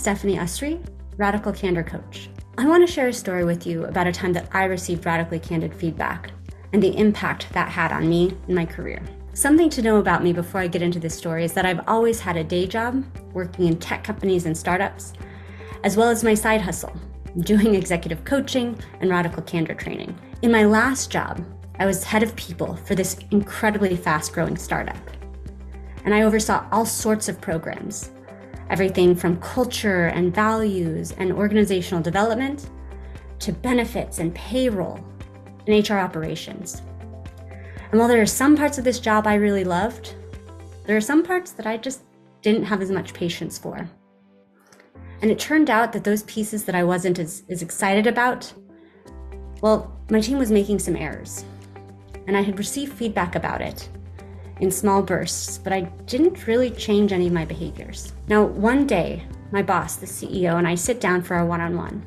Stephanie Usry, Radical Candor Coach. I want to share a story with you about a time that I received radically candid feedback and the impact that had on me and my career. Something to know about me before I get into this story is that I've always had a day job working in tech companies and startups, as well as my side hustle, doing executive coaching and radical candor training. In my last job, I was head of people for this incredibly fast-growing startup. And I oversaw all sorts of programs, everything from culture and values and organizational development to benefits and payroll and HR operations. And while there are some parts of this job I really loved, there are some parts that I just didn't have as much patience for. And it turned out that those pieces that I wasn't as excited about, well, my team was making some errors. And I had received feedback about it in small bursts, but I didn't really change any of my behaviors. Now, one day, my boss, the CEO, and I sit down for our one-on-one.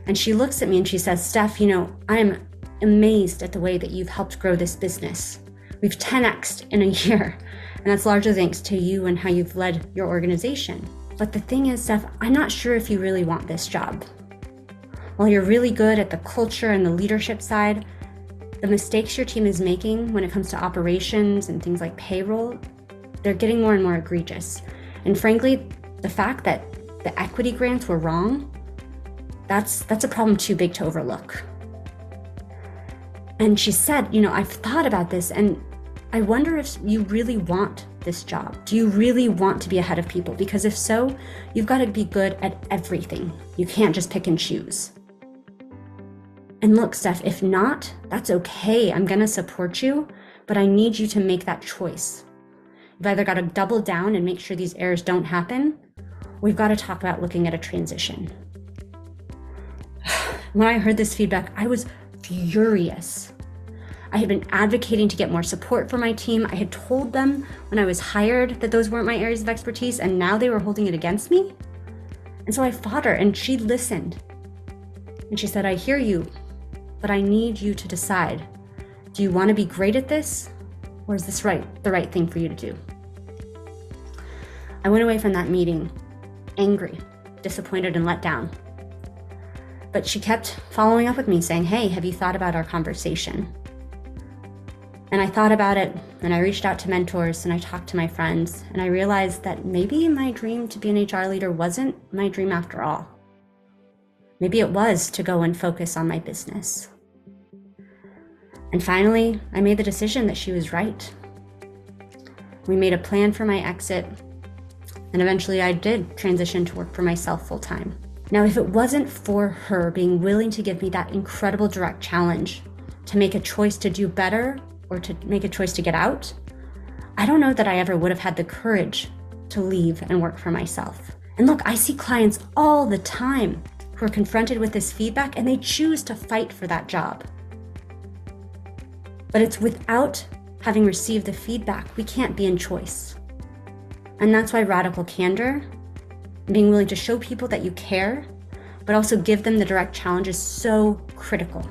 And she looks at me and she says, "Steph, I am amazed at the way that you've helped grow this business. We've 10x'd in a year, and that's largely thanks to you and how you've led your organization. But the thing is, Steph, I'm not sure if you really want this job. While you're really good at the culture and the leadership side, the mistakes your team is making when it comes to operations and things like payroll, they're getting more and more egregious. And frankly, the fact that the equity grants were wrong, that's a problem too big to overlook." And she said, "I've thought about this and I wonder if you really want this job. Do you really want to be a head of people? Because if so, you've got to be good at everything. You can't just pick and choose. And look, Steph, if not, that's okay. I'm going to support you, but I need you to make that choice. You've either got to double down and make sure these errors don't happen, or we've got to talk about looking at a transition." When I heard this feedback, I was furious. I had been advocating to get more support for my team. I had told them when I was hired that those weren't my areas of expertise, and now they were holding it against me. And so I fought her, and she listened. And she said, "I hear you, but I need you to decide. Do you want to be great at this, or is this the right thing for you to do?" I went away from that meeting angry, disappointed, and let down. But she kept following up with me saying, "Hey, have you thought about our conversation?" And I thought about it, and I reached out to mentors, and I talked to my friends, and I realized that maybe my dream to be an HR leader wasn't my dream after all. Maybe it was to go and focus on my business. And finally, I made the decision that she was right. We made a plan for my exit, and eventually I did transition to work for myself full-time. Now, if it wasn't for her being willing to give me that incredible direct challenge to make a choice to do better or to make a choice to get out, I don't know that I ever would have had the courage to leave and work for myself. And look, I see clients all the time who are confronted with this feedback and they choose to fight for that job. But it's without having received the feedback, we can't be in choice. And that's why radical candor, being willing to show people that you care, but also give them the direct challenge, is so critical.